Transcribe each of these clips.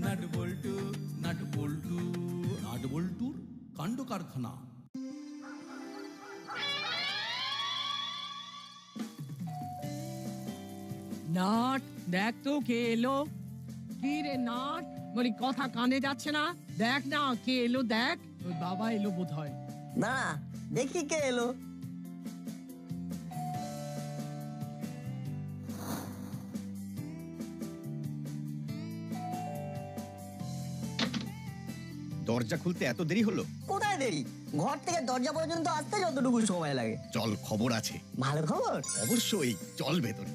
Nut বল্টু nut বল্টু nut বল্টুর কাণ্ড কারখানা। নাট দেখ তো কে এলো। কি রে নাট, বলি কথা কানে যাচ্ছে না? দেখ না কে এলো, দেখ। ওই বাবা এলো বোধ হয়। না দেখি কে এলো। দরজা খুলতে এত দেরি হলো? কোথায় দেরি, ঘর থেকে দরজা পর্যন্ত আসতে যতটুকু সময় লাগে। চল, খবর আছে। ভালো খবর? অবশ্যই, চল ভেতরে।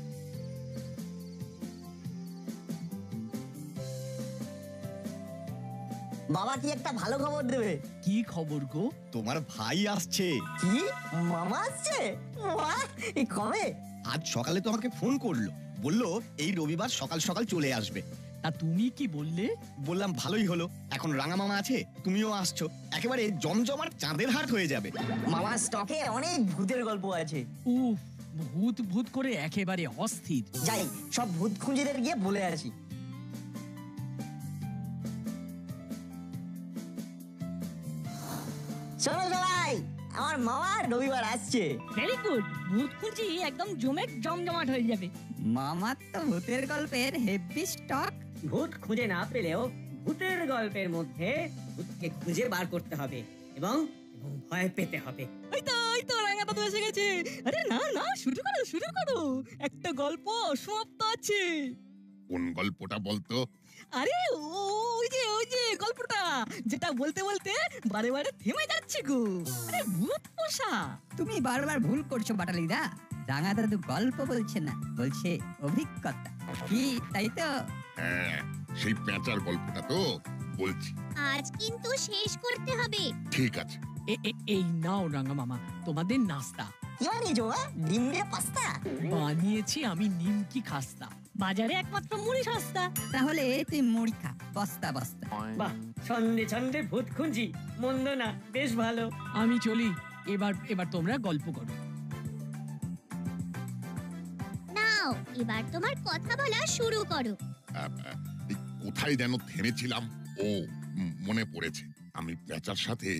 বাবা কি একটা ভালো খবর দেবে। কি খবর গো? তোমার ভাই আসছে। কি, মামা আসছে? বাহ, এই কবে? আজ সকালে তো আমাকে ফোন করলো, বললো এই রবিবার সকাল সকাল চলে আসবে। তা তুমি কি বললে? বললাম ভালোই হলো, এখন রাঙা মামা আছে, তুমিও আসছো, একেবারে জমজমার চাঁদের হাট হয়ে যাবে। মামার স্টকে অনেক ভূতের গল্প আছে। উফ, ভূত ভূত করে একেবারে অস্থির। যাই সব ভূত খুঁজেদের গিয়ে বলে আসি। শোনো সবাই, আমার মামা রবিবার আসছে। ভেরি গুড, ভূত খুঁজি একদম জমজমাট হয়ে যাবে। মামার তো ভূতের গল্পের হেভি স্টক। ভূত খুঁজে না পেলেও ভূতের গল্পের মধ্যে ভূতকে খুঁজে বার করতে হবে এবং ভয় পেতে হবে। ওই তো রাঙা দাদু এসে গেছে। আরে না না, শুরু করো, একটা গল্প সমাপ্ত আছে। কোন গল্পটা বলতো? আরে ওই যে গল্পটা যেটা বলতে বলতে বারে বারে থেমে যাচ্ছে গো। আরে ভূত পোষা। তুমি বারবার ভুল করছো বাটালিদা। রাঙা দাদু গল্প বলছে না, বলছে অভিজ্ঞতা। কি তাই তো? হ্যাঁ, সেই পেঁচার গল্পটা তো বলছি। আজ কিন্তু শেষ করতে হবে। ঠিক আছে। এই নাও রাঙা মামা, তোমাদের নাস্তা। কি বানিয়েছো মা? ডিম দিয়ে পাস্তা? বানিয়েছি আমি নিমকি খাস্তা। বাজারে একমাত্র মুড়ি সস্তা। তাহলে তুই মুড়ি খা, বস্তা বস্তা। বাহ, ছন্দে ছন্দে ভূত খুঁজি, মন্দ না, বেশ ভালো। আমি চলি, এবার তোমরা গল্প করো। নাও এবার তোমার কথা বলা শুরু করো। এই কোথায় যেন থেমেছিলাম? ও, মনে পড়েছে। আমি পেঁচার সাথে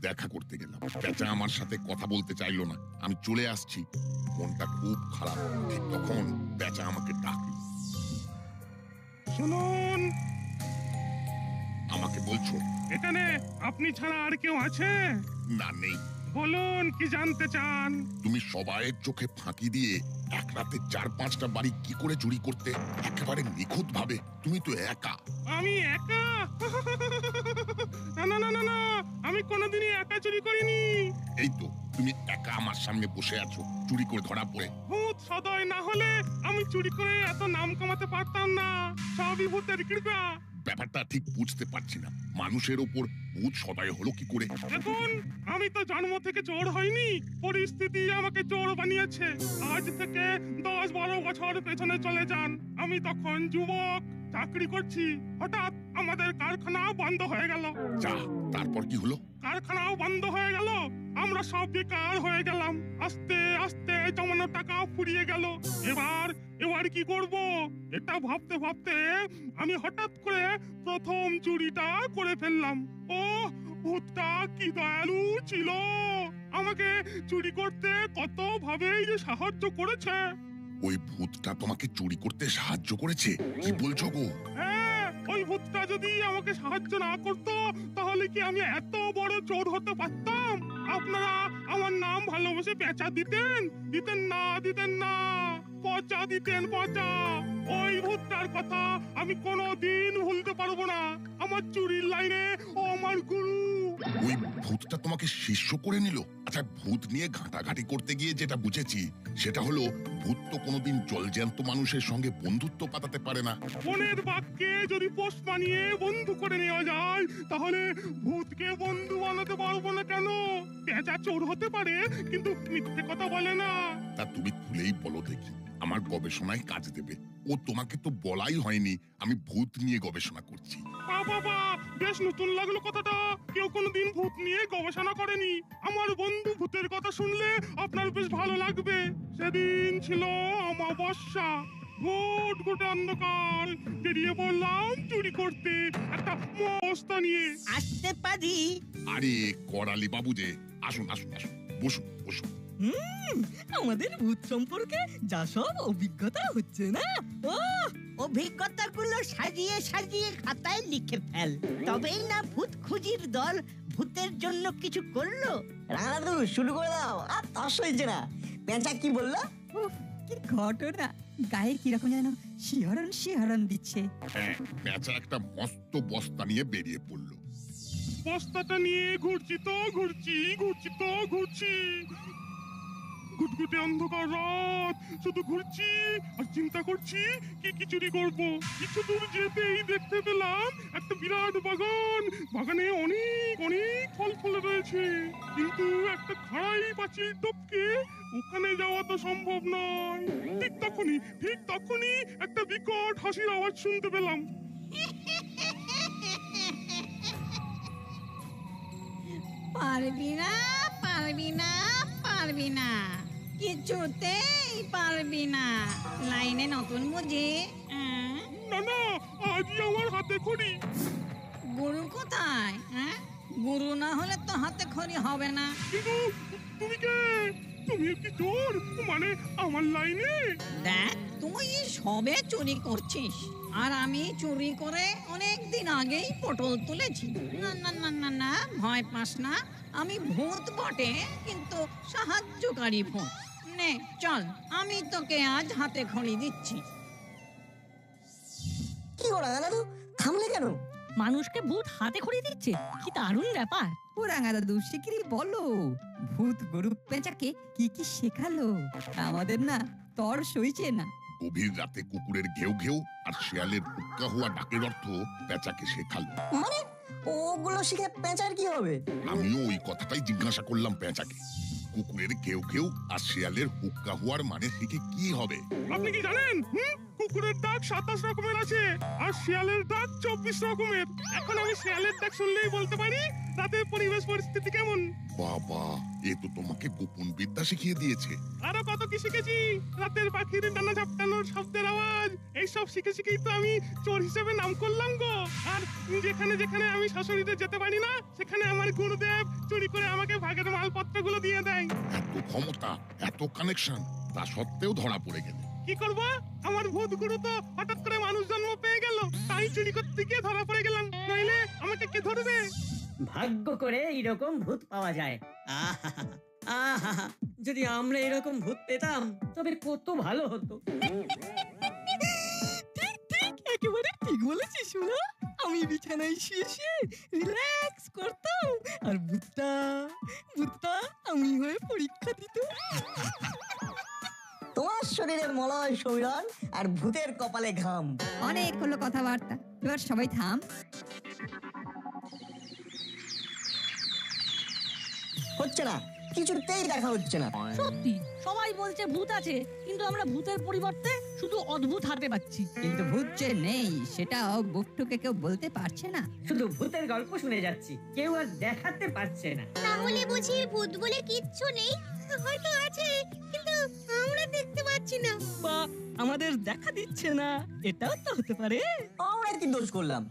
দেখা করতে গেলাম। পেঁচা আমার সাথে কথা বলতে চাইলো না। আমি চলে আসছি, মনটা খুব খারাপ। ঠিক তখন পেঁচা আমাকে ডাকলো। শুনুন, আমাকে বলছো? এখানে আপনি ছাড়া আর কেউ আছে? না, নেই। বলুন কি জানতে চান? তুমি সবাইয়ের চোখে ফাঁকি দিয়ে এক রাতে 4-5টা বাড়ি কি করে চুরি করতে, একেবারে নিখুঁত ভাবে? তুমি তো একা। আমি একা? না না না না না, আমি কোনোদিনই একা চুরি করিনি। এই তো তুমি একা আমার সামনে বসে আছো, চুরি করে ধরা পড়ে। ভূত সদয় না হলে আমি চুরি করে এত নাম কামাতে পারতাম না। সবই ভূতের কৃপা। ব্যাপারটা ঠিক বুঝতে পারছি না, মানুষের ওপর ভূত সদয় হলো কি করে? দেখুন, আমি তো জন্ম থেকে চোর হইনি, পরিস্থিতি আমাকে চোর বানিয়েছে। আজ থেকে 10-12 বছর পেছনে চলে যান। আমি তখন যুবক, চাকরি করছি। হঠাৎ আমাদের কারখানা বন্ধ হয়ে গেল। যা, তারপর কি হলো? কারখানাও বন্ধ হয়ে গেল, আমরা সব বেকার হয়ে গেলাম। আস্তে আস্তে জমানো টাকা ফুরিয়ে গেল। এবার কি করব এটা ভাবতে ভাবতে আমি হঠাৎ করে প্রথম চুরিটা করে ফেললাম। ও, ভূতটা কি দয়ালু ছিল, আমাকে চুরি করতে কত ভাবেই যে সাহায্য করেছে। ওই ভূতটা তোমাকে চুরি করতে সাহায্য করেছে? কি বলছো গো? হ্যাঁ, ওই ভূতটা যদি আমাকে সাহায্য না করতো তাহলে কি আমি এত বড় চোর হতে পারতাম? আপনারা আমার নাম ভালোবেসে পেঁচা দিতেন না, পচা দিতেন, পচা। ওই ভূতটার কথা আমি কোনোদিন ভুলতে পারবো না। আমার চুরির লাইনে ও আমার গুরু। ওই ভূতটা তোমাকে শিষ্য করে নিল? আচ্ছা, ভূত নিয়ে ঘাটাঘাটি করতে গিয়ে যেটা বুঝেছি সেটা হলো, ভূত তো কোনোদিন জলজ্যান্ত মানুষের সঙ্গে বন্ধুত্ব পাতাতে পারে না। মনের বাক্যে যদি পোষ বানিয়ে বন্ধু করে নেওয়া যায়, তাহলে ভূতকে বন্ধু বানাতে পারবো না কেন? পেঁচা চোর হতে পারে, কিন্তু মিথ্যে কথা বলে না। তা তুমি খুলেই বলো দেখি, আমার গবেষণায় কাজ দেবে। ও তোমাকে তো বলাই হয়নি আমি ভূত নিয়ে গবেষণা করছি। বাবা, বেশ নতুন লাগলো কথাটা। কেউ কোনোদিন ভূত নিয়ে গবেষণা করেনি। আমার বন্ধু ভূতের কথা শুনলে আপনার বেশ ভালো লাগবে। সেদিন ছিল অমাবস্যা, ঘুট ঘুট অন্ধকার। বেরিয়ে বললাম চুরি করতে একটা বস্তা নিয়ে। আসতে পারি? আরে করালি বাবু যে, আসুন আসুন আসুন, বসুন বসুন। আমাদের ভূত সম্পর্কে যা সব অভিজ্ঞতা হচ্ছে না, ও অভিজ্ঞতাগুলো সাজিয়ে সাজিয়ে খাতায় লিখে ফেল, তবেই না ভূত খুঁজির দল ভূতের জন্য কিছু করলো। রাঙা দাদু শুরু করে দাও, আর তস হয়েছে না। পেঁচা কি বললো? উফ, কি ঘটনা! গায়ে কিরকম যেন শিহরণ শিহরণ দিচ্ছে। হ্যাঁ, পেঁচা একটা মস্ত বস্তা নিয়ে বেরিয়ে পড়লো। বস্তাটা নিয়ে ঘুরছি তো ঘুরছি, ঘুরছি তো ঘুরছি, গুটগুটে অন্ধকার রাত, শুধু ঘুরছি আর চিন্তা করছি কি কি চুরি করব। কিছু দূর যেতেই দেখতে পেলাম একটা বিরাট বাগান। বাগানে অনেক অনেক ফল ফুল রয়েছে, কিন্তু একটা খাড়াই পাঁচিল টপকে ওখানে যাওয়া তো সম্ভব নয়। ঠিক তখনই একটা বিকট হাসির আওয়াজ শুনতে পেলাম। পারবি না, পারবি না, পারবি না, কিছুতেই পারবি না। লাইনে নতুন বুঝি? না না, আজই আমার হাতে খড়ি। গুরু কোথায়? গুরু না হলে তো হাতে খড়ি হবে না। কিন্তু তুমি কে? তুমি কি চোর? মানে আমার লাইনে? দেখ, তুই সবে চুরি করছিস, আর আমি চুরি করে অনেক দিন আগেই পটল তুলেছি। না না না না না, ভয় পাস না, আমি ভূত বটে, কিন্তু সাহায্যকারী ভূত। নে চল, আমি তোকে আজ হাতে খড়ি দিচ্ছি। কি গো রাঙা দাদু, থামলে কেন? মানুষকে ভূত হাতে খড়ি দিচ্ছে, কি দারুণ ব্যাপার। ও রাঙা দাদু, শিগগিরই বলো, ভূত গরু পেঁচাকে কি কি শেখালো? আমাদের না তর সইছে না। গভীর রাতে কুকুরের ঘেউ ঘেউ আর শেয়ালের হুক্কা হওয়া ডাকের অর্থ পেঁচাকে শেখালো। মানে ওগুলো শিখে পেঁচার কি হবে? আমিও ওই কথাটাই জিজ্ঞাসা করলাম পেঁচাকে। কুকুরের ঘেউ ঘেউ আর শেয়ালের হুক্কা হওয়ার মানে শিখে কি হবে? আপনি কি জানেন? কুকুরের ডাক 27 রকমের আছে, আর শিয়ালের ডাক 24 রকমের। এখন আমি শিয়ালের ডাক শুনলেই বলতে পারি রাতের পরিবেশ পরিস্থিতি কেমন। বাবা, এ তো তোমাকে গোপন বিদ্যা শিখিয়ে দিয়েছে। আরো কত কি শিখেছি, রাতের পাখির ডানা ঝাপটানোর শব্দের আওয়াজ, এইসব শিখে শিখেই তো আমি চোর হিসেবে নাম করলাম গো। আর যেখানে যেখানে আমি শাশুড়িতে যেতে পারি না, সেখানে আমার গুরুদেব চুরি করে আমাকে ভাগের মালপত্রগুলো দিয়ে দেয়। এত ক্ষমতা, এত কানেকশন, তা সত্ত্বেও ধরা পড়ে গেলে। কি করব? আমার ভূত গুরু তো হঠাৎ করে মানুষ জন্ম পেয়ে গেল, তাই চুরি করতে গিয়ে ধরা পড়ে গেলাম, নইলে আমাকে কে ধরবে? ভাগ্য করে এরকম ভূত পাওয়া যায়। আহা আহা, যদি আমরা এরকম ভূত পেতাম তবে কত ভালো হতো। ঠিক একেবারে ঠিক বলেছিস শোনা। আমি বিছানায় শুয়ে শুয়ে রিল্যাক্স করতাম, আর ভূতটা আমি হয়ে পরীক্ষা দিত। তোমার শরীরে মলয় শরীরন আর ভূতের কপালে ঘাম। অনেক হলো কথাবার্তা, এবার সবাই থাম। হচ্ছে না, কিছুতেই দেখা হচ্ছে না। সত্যি সবাই বলছে ভূত আছে, কিন্তু আমরা ভূতের পরিবর্তে শুধু অদ্ভুত হাতে পাচ্ছি। কিন্তু ভূত যে নেই সেটাও বুকটুকে কেউ বলতে পারছে না। শুধু ভূতের গল্প শুনে যাচ্ছি, কেউ আর দেখাতে পারছে না। তাহলে বুঝি ভূত বলে কিচ্ছু নেই? হয়তো আছে, কিন্তু আমরা দেখতে পাচ্ছি না। বা আমাদের দেখা দিচ্ছে না, এটাও তো হতে পারে। আমরা কি দোষ করলাম?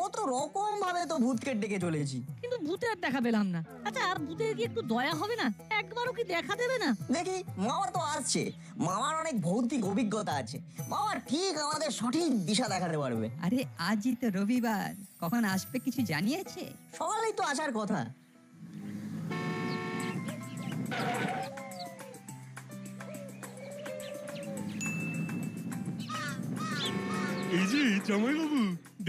কত রকম ভাবে তো ভূতকে ডেকে চলেছি, কিন্তু ভূতের দেখা পেলাম না। আচ্ছা, ভূতের কি একটু দয়া হবে না? একবারও কি দেখা দেবে না? দেখি, মামা তো আসছে, মামার অনেক ভৌতিক অভিজ্ঞতা আছে, মামা ঠিক আমাদের সঠিক দিশা দেখাতে পারবে। আরে আজই তো রবিবার, কখন আসবে কিছু জানিয়েছে? সকালেই তো আসার কথা। এই যে জামাইবাবু,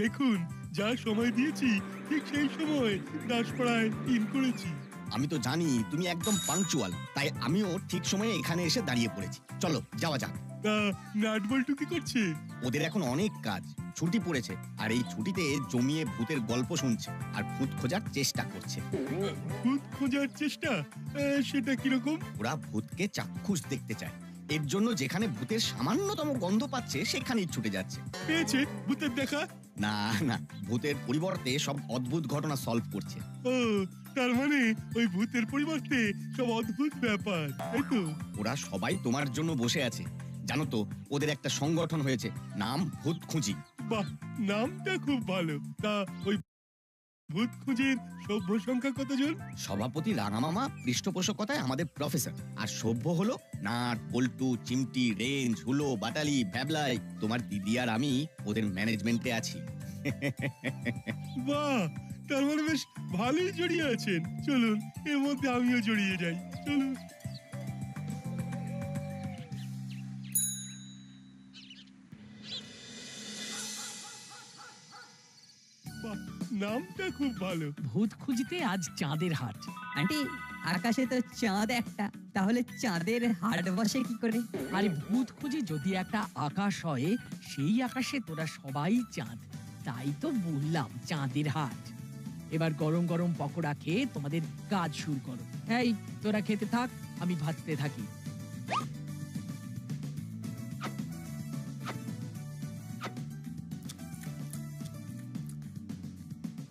দেখুন যা সময় দিয়েছি ঠিক সেই সময় দাসপাড়ায় ইন করেছি। আমি তো জানি তুমি একদম পাংচুয়াল, তাই আমিও ঠিক সময়ে এখানে এসে দাঁড়িয়ে পড়েছি। চলো যাওয়া যাক। তা নাটবল্টু কি করছে? ওদের এখন অনেক কাজ, ছুটি পড়েছে, আর এই ছুটিতে জমিয়ে ভূতের গল্প শুনছে আর ভূত খোঁজার চেষ্টা করছে। ভূত খোঁজার চেষ্টা? সেটা কিরকম? ওরা ভূতকে চাক্ষুষ দেখতে চায়, এর জন্য যেখানে ভূতের সামান্যতম গন্ধ পাচ্ছে সেখানেই ছুটে যাচ্ছে। পেয়েছে ভূতের দেখা? না না, ভূতের পরিবর্তে সব অদ্ভুত ঘটনা সলভ করছে। ও, তার মানে ওই ভূতের পরিবর্তে সব অদ্ভুত ব্যাপার, তাই তো? ওরা সবাই তোমার জন্য বসে আছে। জানো তো, ওদের একটা সংগঠন হয়েছে, নাম ভূত খুঁজি। বাহ, নামটা খুব ভালো। তা ওই ভূত খুঁজির সভ্য সংখ্যা কতজন? সভাপতি রাঙামামা পৃষ্ঠপোষকতায় আমাদের প্রফেসর, আর সভ্য হলো নাট, পল্টু, চিমটি, রেঞ্জ, হুলো, বাটালি, ভ্যাবলাই। তোমার দিদি আর আমি ওদের ম্যানেজমেন্টে আছি। বাহ, তার মানে বেশ ভালোই জড়িয়ে আছেন। চলুন এর মধ্যে আমিও জড়িয়ে যাই, চলুন। বাহ, নামটা খুব ভালো। ভূত খুঁজিতে আজ চাঁদের হাট। আন্টি, আকাশে তো চাঁদ একটা, তাহলে চাঁদের হাট বসে কি করে? আরে ভূত খুঁজি যদি একটা আকাশ হয়, সেই আকাশে তোরা সবাই চাঁদ। তাই তো বললাম চাঁদের হাট। এবার গরম গরম পকোড়া খেয়ে তোমাদের কাজ শুরু করো। এই তোরা খেতে থাক, আমি ভাজতে থাকি।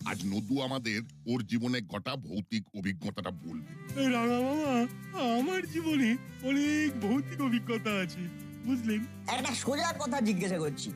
আজ নদু আমাদের ওর জীবনে ঘটা ভৌতিক অভিজ্ঞতাটা বলবে। রাঙা মামা, আমার জীবনে অনেক ভৌতিক অভিজ্ঞতা আছে, বুঝলেন? একটা সোজা কথা জিজ্ঞাসা করছি,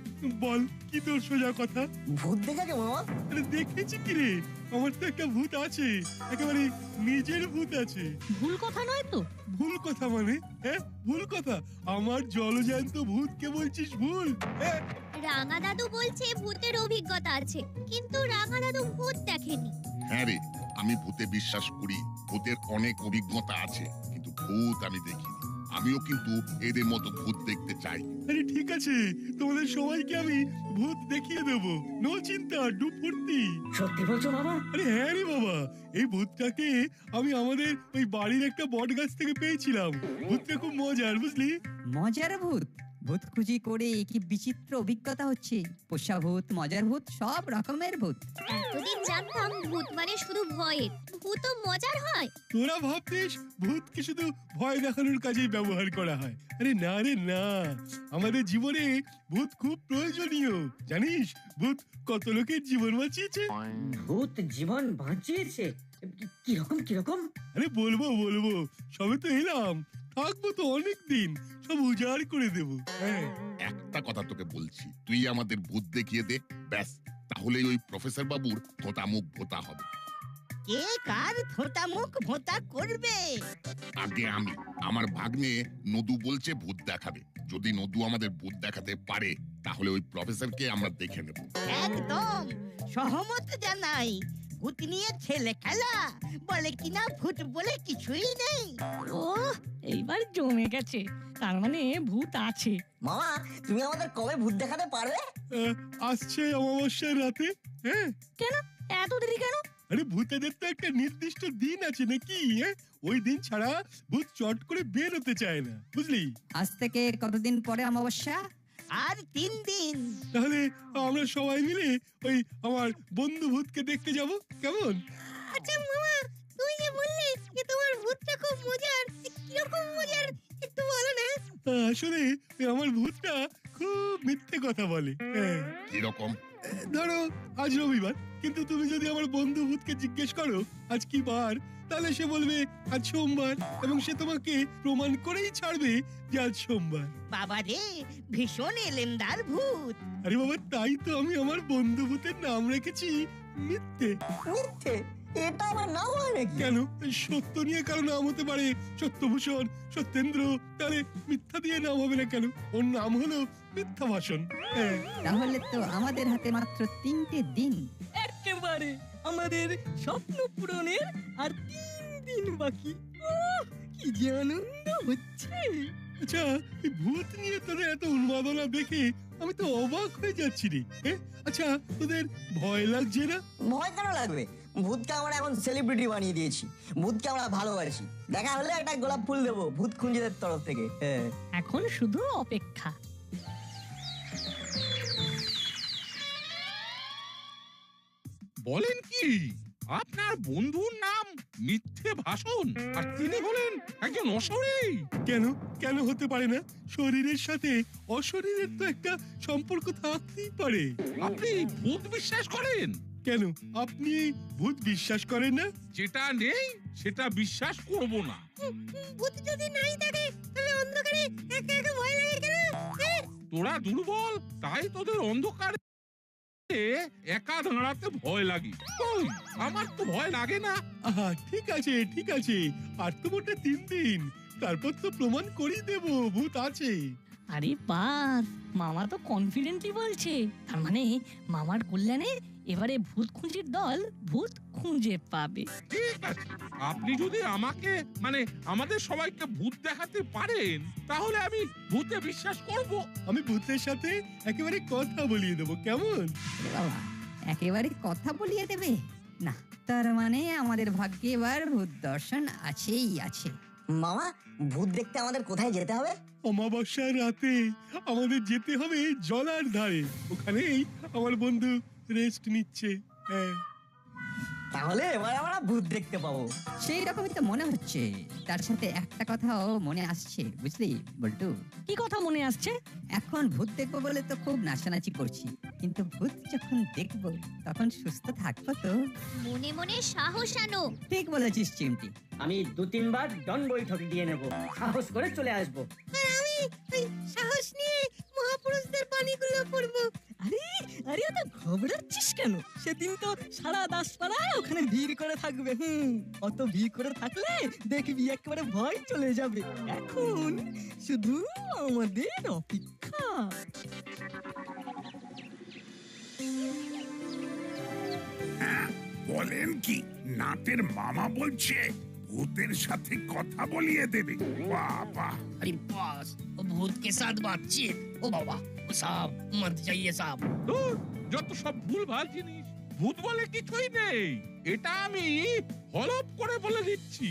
বল, কি তোর সোজা কথা? ভূত দেখেছো মামা? আরে দেখেছি কি রে, আমার তো একটা ভূত আছে, একেবারে নিজের ভূত আছে। ভুল কথা নয় তো? ভুল কথা মানে? হ্যাঁ, ভুল কথা? আমার জলজ্যান্ত ভূতকে বলছিস ভুল? হ্যাঁ, রাঙা দাদু বলছে ভূতের অভিজ্ঞতা আছে, কিন্তু রাঙা দাদু ভূত দেখেনি। হ্যাঁ রে, আমি ভূতে বিশ্বাস করি, ভূতের অনেক অভিজ্ঞতা আছে, কিন্তু ভূত আমি দেখিনি। আমিও কিন্তু এদের মতো ভূত দেখতে চাই। আরে ঠিক আছে, তোমাদের সবাইকে আমি ভূত দেখিয়ে দেবো, নো চিন্তা, ডু ফুর্তি। সত্যি বলছো বাবা? আরে হ্যাঁ রে বাবা, এই ভূতটাকে আমি আমাদের ওই বাড়ির একটা বট গাছ থেকে পেয়েছিলাম। ভূতটা খুব মজার, বুঝলি? মজার ভূত? ভূত খুঁজি করে কি বিচিত্র অভিজ্ঞতা হচ্ছে। পোষা ভূত, মজার ভূত, সব রকমের ভূত। এতদিন জানতাম ভূত মানে শুধু ভয়ের, ভূতও মজার হয়। তোরা ভাবতিস ভূতকে শুধু ভয় দেখানোর কাজেই ব্যবহার করা হয়। আরে না রে না, আমাদের জীবনে ভূত খুব প্রয়োজনীয়। জানিস ভূত কত লোকের জীবন বাঁচিয়েছে? ভূত জীবন বাঁচিয়েছে? কিরকম কিরকম? আরে বলবো বলবো, সবে তো এলাম, থাকবো তো অনেক দিন, সব উজাড় করে দেবো। হ্যাঁ, একটা কথা তোকে বলছি, তুই আমাদের ভূত দেখিয়ে দে, ব্যাস, তাহলেই ওই প্রফেসর বাবুর থোতা মুখ ভোতা হবে। কে কার থোতা মুখ ভোতা করবে? আগে আমি। আমার ভাগ্নে নদু বলছে ভূত দেখাবে। যদি নদু আমাদের ভূত দেখাতে পারে, তাহলে ওই প্রফেসরকে আমরা দেখে নেব। একদম সহমত জানাই। ভূত নিয়ে ছেলে খেলা, বলে কিনা ভূত বলে কিছুই নেই। ও, এইবার জমে গেছে। তার মানে ভূত আছে। মামা, তুমি আমাদের কবে ভূত দেখাতে পারবে? আসছে অমাবস্যার রাতে। হ্যাঁ, কেন এত দেরি কেন? আরে ভূতেদের তো একটা নির্দিষ্ট দিন আছে নাকি? ওই দিন ছাড়া ভূত চট করে বের হতে চায় না, বুঝলি? আজ থেকে কতদিন পরে অমাবস্যা? আর 3 দিন। তাহলে আমরা সবাই মিলে ওই আমার বন্ধু ভূতকে দেখতে যাব, কেমন? আচ্ছা মামা, তুই যে বললি যে তোমার ভূতটা খুব মজার, কিরকম মজার একটু বলো না। আসলে আমার ভূতটা খুব মিথ্যে কথা বলে। হ্যাঁ, কিরকম? ধরো আজ রবিবার, কিন্তু তুমি যদি আমার বন্ধু ভূতকে জিজ্ঞেস করো আজ কি বার, তাহলে সে বলবে আজ সোমবার, এবং সে তোমাকে প্রমাণ করেই ছাড়বে যে আজ সোমবার। বাবা রে, ভীষণ এলেমদার ভূত। আরে বাবা, তাই তো আমি আমার বন্ধু ভূতের নাম রেখেছি মিথ্যে। মিথ্যে? এটা আমার নাম হয় নাকি? কেন? সত্য নিয়ে কারো নাম হতে পারে, সত্যভূষণ, সত্যেন্দ্র, তাহলে মিথ্যা দিয়ে নাম হবে না কেন? ওর নাম হলো মিথ্যা ভাষণ। হ্যাঁ, তাহলে তো আমাদের হাতে মাত্র 3টে দিন। একেবারে আমাদের স্বপ্ন পূরণের আর 3 দিন বাকি। ওহ, কি যে আনন্দ হচ্ছে। আচ্ছা, এই ভূত নিয়ে তোদের এত উন্মাদনা দেখে আমি তো অবাক হয়ে যাচ্ছি রে। আচ্ছা, তোদের ভয় লাগছে না? ভয় কেন লাগবে? ভূতকে আমরা এখন সেলিব্রিটি বানিয়ে দিয়েছি। ভূতকে আমরা ভালোবাসি। দেখা হলে একটা গোলাপ ফুল দেবো ভূত খুঁজিদের তরফ থেকে। হ্যাঁ, এখন শুধু অপেক্ষা। বলেন কি, আপনার বন্ধুর নাম মিথ্যে ভাষণ, আর তিনি হলেন একজন অশরীরী? কেন কেন হতে পারে না? শরীরের সাথে অশরীরের তো একটা সম্পর্ক থাকতেই পারে। আপনি ভূত বিশ্বাস করেন? কেন, আপনি ভূত বিশ্বাস করেন না? যেটা নেই সেটা বিশ্বাস করব না। ভূত যদি নাই থাকে তাহলে অন্ধকারে একা একা ভয় লাগে কেন? তোরা দুর্বল, তাই তোদের অন্ধকারে রাতে একা দাঁড়াতে ভয় লাগে। কই, আমার তো ভয় লাগে না। আহা, ঠিক আছে, আর তো মোটে 3 দিন, তারপর তো প্রমাণ করেই দেব ভূত আছে। আরে বাস, মামা তো কনফিডেন্টলি বলছে, তার মানে মামার কল্যাণে এবারে ভূত খুঁজির দল ভূত খুঁজে পাবে। ঠিক আছে, আপনি যদি আমাকে মানে আমাদের সবাইকে ভূত দেখাতে পারেন তাহলে আমি ভূতে বিশ্বাস করব। আমি ভূতের সাথে একেবারে কথা বলিয়ে দেবো, কেমন? এ বাবা, একেবারে কথা বলিয়ে দেবে না? তার মানে আমাদের ভাগ্যে এবার ভূত দর্শন আছেই আছে। মামা, ভূত দেখতে আমাদের কোথায় যেতে হবে? অমাবস্যার রাতে আমাদের যেতে হবে জলার ধারে, ওখানেই আমার বন্ধু রেস্ট নিচ্ছে। হ্যাঁ, তাহলে এবার আমরা ভূত দেখতে পাবো। সেই রকমই তো মনে হচ্ছে। তার সাথে একটা কথাও মনে আসছে, বুঝলি বল্টু? কি কথা মনে আসছে? এখন ভূত দেখবো বলে তো খুব নাচানাচি করছি, কিন্তু ভূত যখন দেখবো তখন সুস্থ থাকবো তো। মনে মনে সাহস আনো। ঠিক বলেছিস চিমটি। আমি 2-3 বার ডন বৈঠক দিয়ে নেব, সাহস করে চলে আসবো। আর আমি ওই সাহস নিয়ে মহাপুরুষদের বাণীগুলো পড়বো। আরে তো ঘবড়াচ্ছিস কেন? সেদিন তো সারা দাসপাড়া ওখানে ভিড় করে থাকবে। অত ভিড় করে থাকলে দেখবি একেবারে ভয় চলে যাবে। এখন শুধু আমাদের অপেক্ষা। বলেন কি, নাটের মামা বলছে ভূতের সাথে কথা বলিয়ে দেবে? বাবা, अरे बॉस, वो भूत के साथ बातचीत। ओ बाबा, वो साहब मत जाइए साहब। ধুর, যত সব ভুলভাল জিনিস। ভূত বলে কিছুই নেই, এটা আমি হলপ করে বলে দিচ্ছি।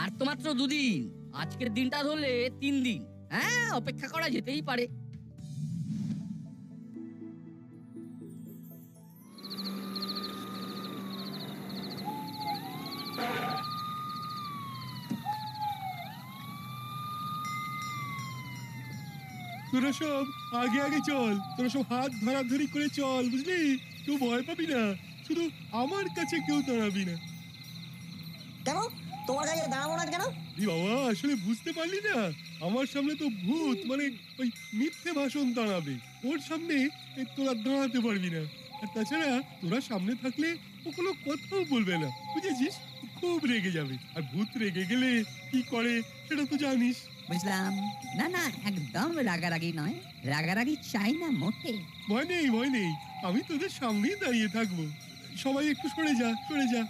আর তো মাত্র 2 দিন, আজকের দিনটা ধরলে 3 দিন। হ্যাঁ, অপেক্ষা করা যেতেই পারে। তোরা সব আগে আগে চল, তোরা সব হাত ধরাধরি করে চল, বুঝলি? কেউ ভয় পাবি না, শুধু আমার কাছে কেউ দাঁড়াবি না। কেন তোমার কাছে দাঁড়াবো না কেন? এই বাবা, আসলে বুঝতে পারলি না? আমার সামনে তো ভূত মানে ওই মিথ্যে ভাষণ দাঁড়াবে, ওর সামনে তোরা দাঁড়াতে পারবি না। আর তাছাড়া তোরা সামনে থাকলে ও কোনো কথাও বলবে না, বুঝেছিস? খুব রেগে যাবে, আর ভূত রেগে গেলে কি করে সেটা তো জানিস। বুঝলাম। না না, একদম রাগারাগি নয়, রাগারাগি চাই না মোটে। ভয় নেই, আমি তোদের সামনেই দাঁড়িয়ে থাকবো। সবাই একটু সরে যা, সরে যা।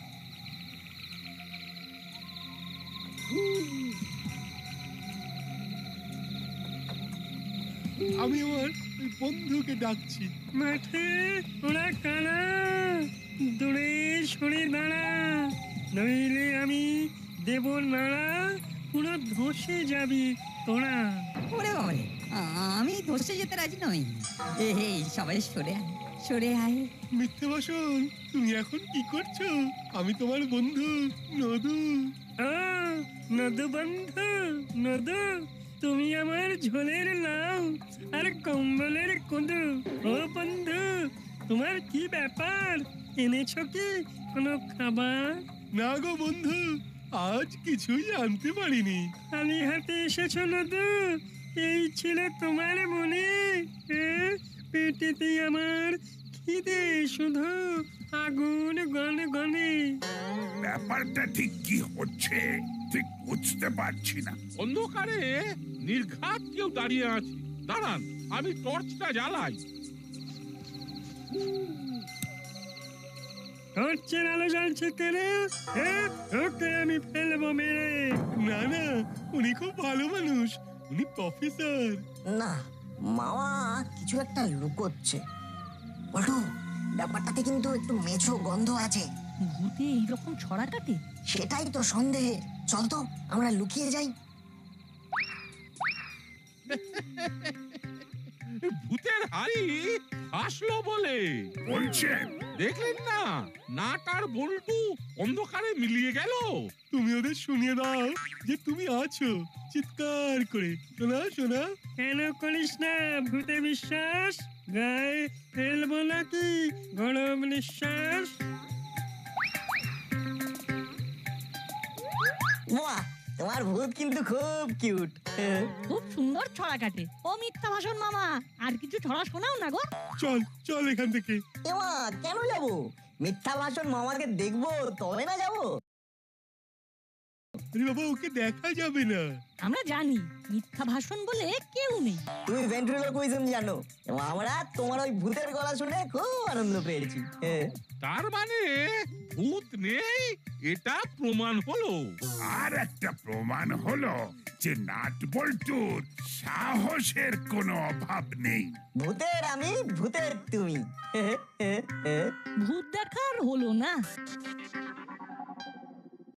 আমি আমার ওই বন্ধুকে ডাকছি। মাঠে ওরা কানা, দূরে সরে দাঁড়া, নইলে আমি দেব নাড়া, পুরো ধসে যাবি তোরা। ওরে বাবারে, আমি ধসে যেতে রাজি নই। এই সবাই সরে আয়, সরে আয়। মিথ্যে ভাষণ, তুমি এখন কি করছো? আমি তোমার বন্ধু নদু। নদু বন্ধু, নদু তুমি আমার ঝোলের লাউ আর কম্বলের কুঁদু। ও বন্ধু, তোমার কি ব্যাপার? এনেছো কি কোনো খাবার? না গো বন্ধু, আজ কিছুই আনতে পারিনি। খালি হাতে এসেছো নদু? এই ছিল তোমার মনে? পেটেতে আমার খিদে শুধু আগুন গনে। ব্যাপারটা ঠিক কি হচ্ছে ঠিক বুঝতে পারছি না। অন্ধকারে নির্ঘাত কেউ দাঁড়িয়ে আছে। দাঁড়ান, আমি টর্চটা জ্বালাই। টর্চের আলো জ্বলছে কেন? ওকে আমি ফেলবো মেরে। না, উনি খুব ভালো মানুষ, উনি প্রফেসর। না, মামা কিছু একটা লুকোচ্ছে। বলটু, ব্যাপারটাতে কিন্তু একটু মেছো গন্ধ আছে। ভূতে এইরকম ছড়া কাটে? সেটাই তো সন্দেহ। চল তো আমরা লুকিয়ে যাই। ভূতের হাড়ি আসলো বলে বলছেন? দেখলেন না, নাট আর বল্টু অন্ধকারে মিলিয়ে গেল। তুমি ওদের শুনিয়ে দাও যে তুমি আছো, চিৎকার করে। শোনা শোনা। কেন করিস না ভূতে বিশ্বাস? গায়ে ফেলবো নাকি গরম নিঃশ্বাস? বাহ, তোমার ভূত কিন্তু খুব কিউট। খুব সুন্দর ছড়া কাটে। ও মিথ্যা ভাষণ মামা, আর কিছু ছড়া শোনাও না গো। চল চল এখান থেকে। এমা, কেন যাব? মিথ্যা ভাষণ মামাকে দেখবো তবে না যাব। বাবা ওকে দেখা যাবে না। আমরা জানি মিথ্যা ভাষণ বলে কেউ নেই। তুমি ভেন্ট্রিলোকুইজম জানো, এবং আমরা তোমার ওই ভূতের গলা শুনে খুব আনন্দ পেয়েছি। তার মানে ভূত নেই এটা প্রমাণ হলো। আর একটা প্রমাণ হলো যে নাট বল্টুর সাহসের কোনো অভাব নেই। ভূতের আমি, ভূতের তুমি। ভূত দেখার হলো না।